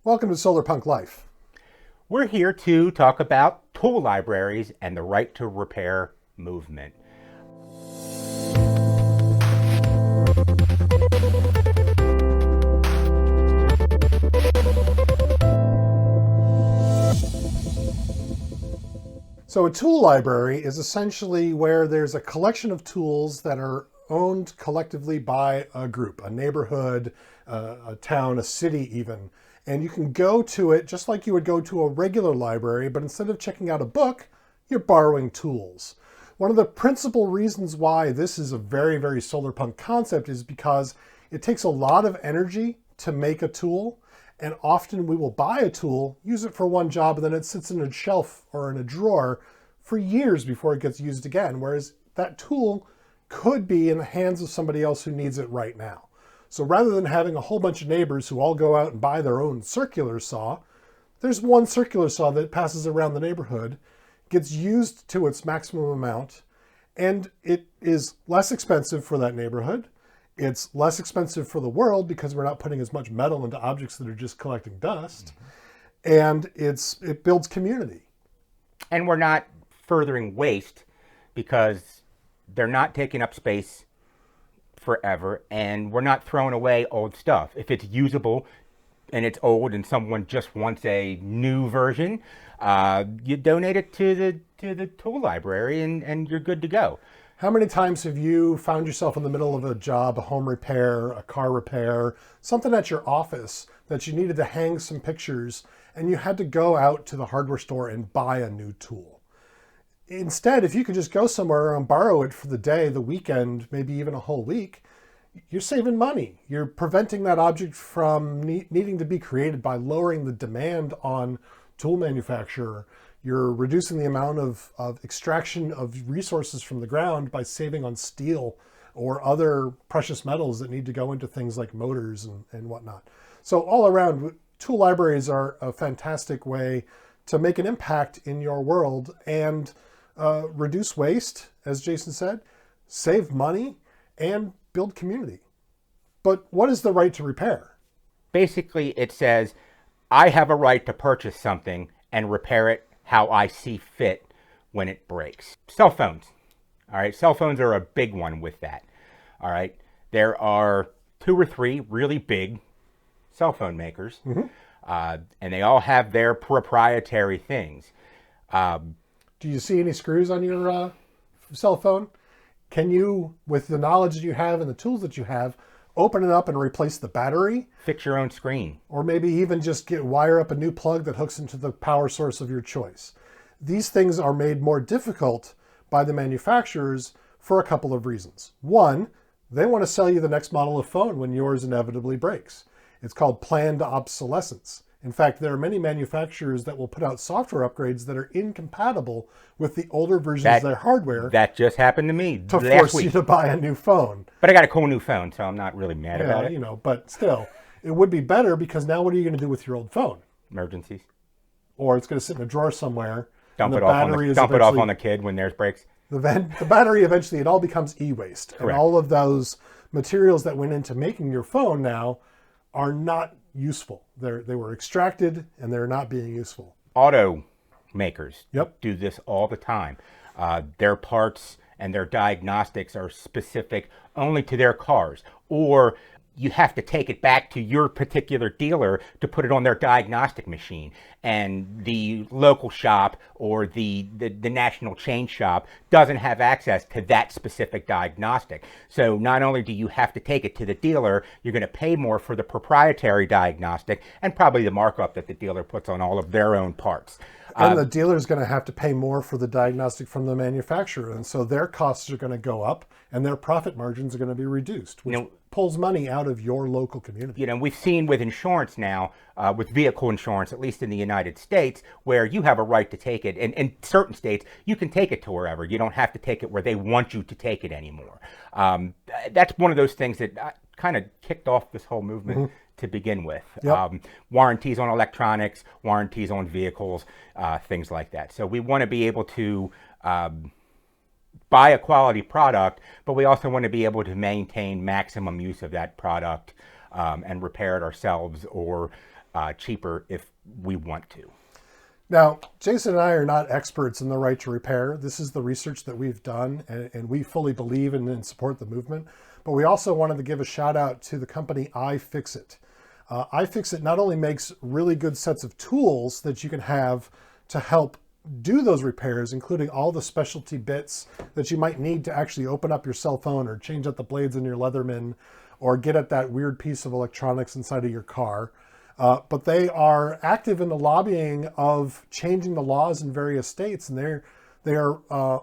Welcome to Solarpunk Life. We're here to talk about tool libraries and the right to repair movement. So a tool library is essentially where there's a collection of tools that are owned collectively by a group, a neighborhood, a town, a city even. And you can go to it just like you would go to a regular library, but instead of checking out a book, you're borrowing tools. One of the principal reasons why this is a very, very solarpunk concept is because it takes a lot of energy to make a tool. And often we will buy a tool, use it for one job, and then it sits in a shelf or in a drawer for years before it gets used again. Whereas that tool could be in the hands of somebody else who needs it right now. So rather than having a whole bunch of neighbors who all go out and buy their own circular saw, there's one circular saw that passes around the neighborhood, gets used to its maximum amount, and it is less expensive for that neighborhood. It's less expensive for the world because we're not putting as much metal into objects that are just collecting dust. And it builds community. And we're not furthering waste because they're not taking up space forever, and we're not throwing away old stuff. If it's usable and it's old and someone just wants a new version, you donate it to the tool library and you're good to go. How many times have you found yourself in the middle of a job, a home repair, a car repair, something at your office that you needed to hang some pictures, and you had to go out to the hardware store and buy a new tool? Instead, if you could just go somewhere and borrow it for the day, the weekend, maybe even a whole week, you're saving money. You're preventing that object from needing to be created by lowering the demand on tool manufacturer. You're reducing the amount of extraction of resources from the ground by saving on steel or other precious metals that need to go into things like motors and whatnot. So all around, tool libraries are a fantastic way to make an impact in your world and reduce waste, as Jason said, save money, and build community. But what is the right to repair? Basically, it says, I have a right to purchase something and repair it how I see fit when it breaks. Cell phones. All right, cell phones are a big one with that. All right, there are 2 or 3 really big cell phone makers, and they all have their proprietary things. Do you see any screws on your cell phone? Can you, with the knowledge that you have and the tools that you have, open it up and replace the battery? Fix your own screen. Or maybe even just wire up a new plug that hooks into the power source of your choice. These things are made more difficult by the manufacturers for a couple of reasons. One, they want to sell you the next model of phone when yours inevitably breaks. It's called planned obsolescence. In fact, there are many manufacturers that will put out software upgrades that are incompatible with the older versions of their hardware. That just happened to me to last force week. you to buy a new phone. But I got a cool new phone, so I'm not really mad about it. You know, but still, it would be better because now what are you going to do with your old phone? Emergencies. Or it's going to sit in a drawer somewhere. Dump it off on the kid when theirs breaks. The battery eventually, it all becomes e-waste. Correct. And all of those materials that went into making your phone now are not useful. They were extracted and they're not being useful. Auto makers Yep. do this all the time. Their parts and their diagnostics are specific only to their cars, or you have to take it back to your particular dealer to put it on their diagnostic machine. And the local shop or the national chain shop doesn't have access to that specific diagnostic. So not only do you have to take it to the dealer, you're going to pay more for the proprietary diagnostic and probably the markup that the dealer puts on all of their own parts. And the dealer's going to have to pay more for the diagnostic from the manufacturer. And so their costs are going to go up and their profit margins are going to be reduced, which pulls money out of your local community. You know, we've seen with insurance now, with vehicle insurance, at least in the United States, where you have a right to take it. And in certain states, you can take it to wherever. You don't have to take it where they want you to take it anymore. That's one of those things that kind of kicked off this whole movement to begin with. Yep. Warranties on electronics, warranties on vehicles, things like that. So we want to be able to buy a quality product, but we also want to be able to maintain maximum use of that product and repair it ourselves or cheaper if we want to. Now, Jason and I are not experts in the right to repair. This is the research that we've done, and we fully believe in and support the movement. But we also wanted to give a shout out to the company iFixit. iFixit not only makes really good sets of tools that you can have to help do those repairs, including all the specialty bits that you might need to actually open up your cell phone or change out the blades in your Leatherman or get at that weird piece of electronics inside of your car. But they are active in the lobbying of changing the laws in various states, and a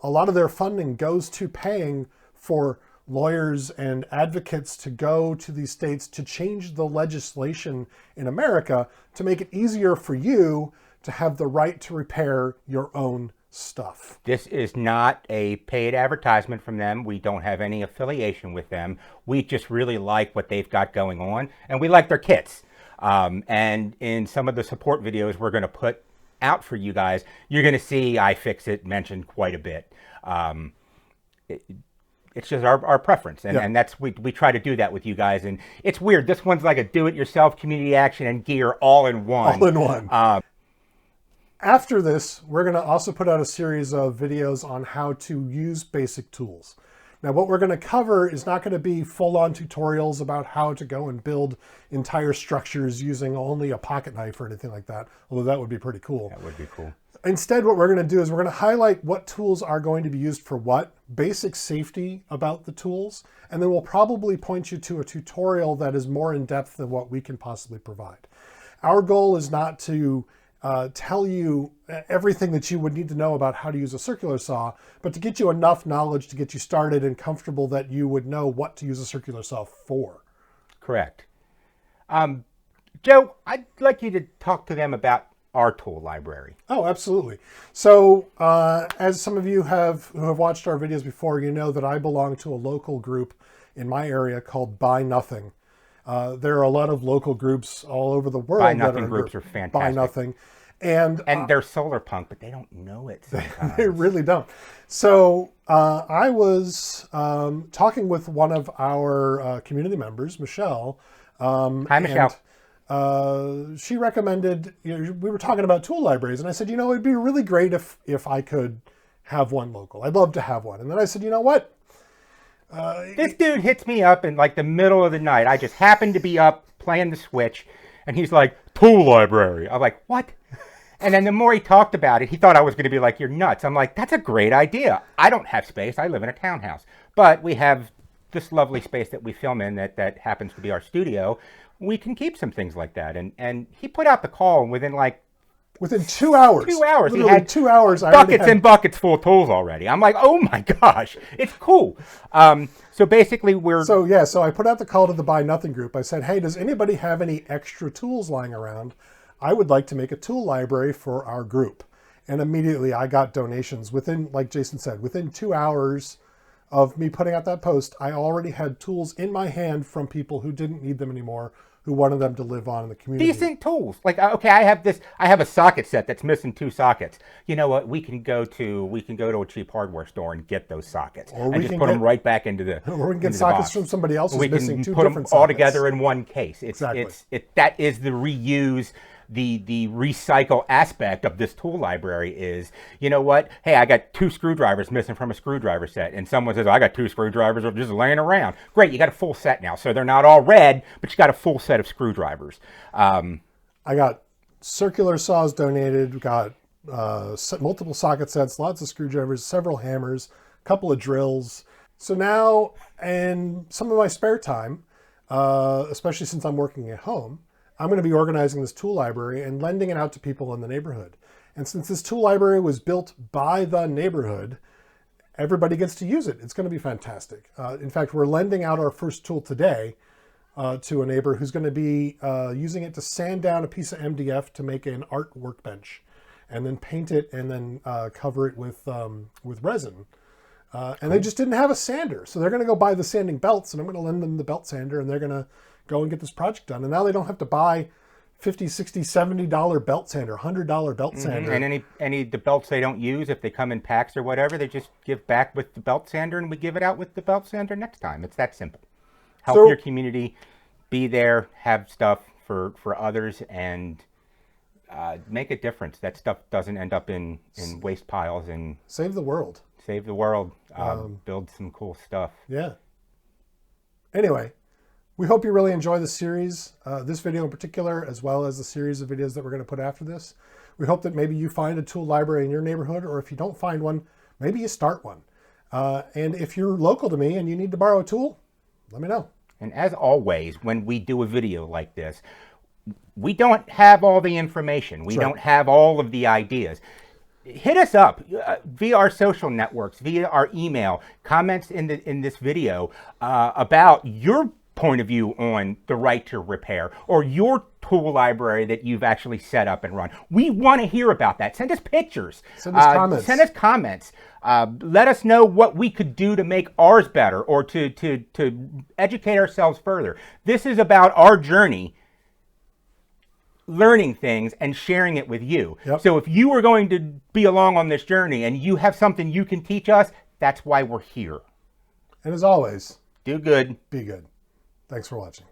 lot of their funding goes to paying for lawyers and advocates to go to these states to change the legislation in America to make it easier for you to have the right to repair your own stuff. This is not a paid advertisement from them. We don't have any affiliation with them. We just really like what they've got going on, and we like their kits. And in some of the support videos we're going to put out for you guys, you're going to see iFixit mentioned quite a bit. It's just our preference, and that's we try to do that with you guys. And it's weird. This one's like a do-it-yourself community action and gear all in one. All in one. After this, we're going to also put out a series of videos on how to use basic tools. Now, what we're going to cover is not going to be full-on tutorials about how to go and build entire structures using only a pocket knife or anything like that, although that would be pretty cool. That would be cool. Instead, what we're going to do is we're going to highlight what tools are going to be used for what, basic safety about the tools, and then we'll probably point you to a tutorial that is more in-depth than what we can possibly provide. Our goal is not to tell you everything that you would need to know about how to use a circular saw, but to get you enough knowledge to get you started and comfortable that you would know what to use a circular saw for. Correct. Joe, I'd like you to talk to them about our tool library. Oh, absolutely. So as some of you who have watched our videos before, you know that I belong to a local group in my area called Buy Nothing. There are a lot of local groups all over the world. Buy Nothing groups are fantastic. Buy Nothing. And they're Solarpunk, but they don't know it sometimes. They really don't. So I was talking with one of our community members, Michelle. Hi, Michelle. She recommended, we were talking about tool libraries, and I said, it'd be really great if I could have one local. I'd love to have one. And then I said, you know what? This dude hits me up in like the middle of the night. I just happened to be up playing the Switch, and he's like, tool library. I'm like, what? And then the more he talked about it, he thought I was going to be like, you're nuts. I'm like, that's a great idea. I don't have space. I live in a townhouse. But we have this lovely space that we film in that happens to be our studio. We can keep some things like that. And he put out the call, and within 2 hours. 2 hours. Literally He had 2 hours. Buckets and buckets full of tools already. I'm like, oh my gosh, it's cool. So basically So I put out the call to the Buy Nothing group. I said, hey, does anybody have any extra tools lying around? I would like to make a tool library for our group. And immediately I got donations within, like Jason said, within 2 hours of me putting out that post, I already had tools in my hand from people who didn't need them anymore, who wanted them to live on in the community. Decent tools. Like, okay, I have a socket set that's missing 2 sockets. You know what? We can go to a cheap hardware store and get those sockets, and just put them right back into the. Or we can get sockets from somebody else who's missing 2 different sockets. We can put them all together in one case. Exactly. That is the reuse. The recycle aspect of this tool library is, you know what? Hey, I got 2 screwdrivers missing from a screwdriver set. And someone says, I got 2 screwdrivers just laying around. Great, you got a full set now. So they're not all red, but you got a full set of screwdrivers. I got circular saws donated, got multiple socket sets, lots of screwdrivers, several hammers, a couple of drills. So now, in some of my spare time, especially since I'm working at home, I'm going to be organizing this tool library and lending it out to people in the neighborhood. And since this tool library was built by the neighborhood, everybody gets to use it. It's going to be fantastic. In fact, we're lending out our first tool today to a neighbor who's going to be using it to sand down a piece of MDF to make an art workbench, and then paint it and then cover it with resin. And they just didn't have a sander. So they're going to go buy the sanding belts, and I'm going to lend them the belt sander, and they're going to go and get this project done. And now they don't have to buy $50, $60, $70 belt sander, $100 belt sander. And the belts they don't use, if they come in packs or whatever, they just give back with the belt sander, and we give it out with the belt sander next time. It's that simple. Help your community, be there, have stuff for others and make a difference. That stuff doesn't end up in waste piles, and Save the world. save the world, build some cool stuff. Yeah. Anyway, we hope you really enjoy the series, this video in particular, as well as the series of videos that we're going to put after this. We hope that maybe you find a tool library in your neighborhood, or if you don't find one, maybe you start one. And if you're local to me and you need to borrow a tool, let me know. And as always, when we do a video like this, we don't have all the information. We don't have all of the ideas. Hit us up via our social networks, via our email, comments in this video about your point of view on the right to repair, or your tool library that you've actually set up and run. We want to hear about that. Send us pictures. Send us comments. Send us comments. Let us know what we could do to make ours better, or to educate ourselves further. This is about our journey, learning things and sharing it with you. Yep. So if you are going to be along on this journey and you have something you can teach us, that's why we're here. And as always, Do good. be good. Thanks for watching.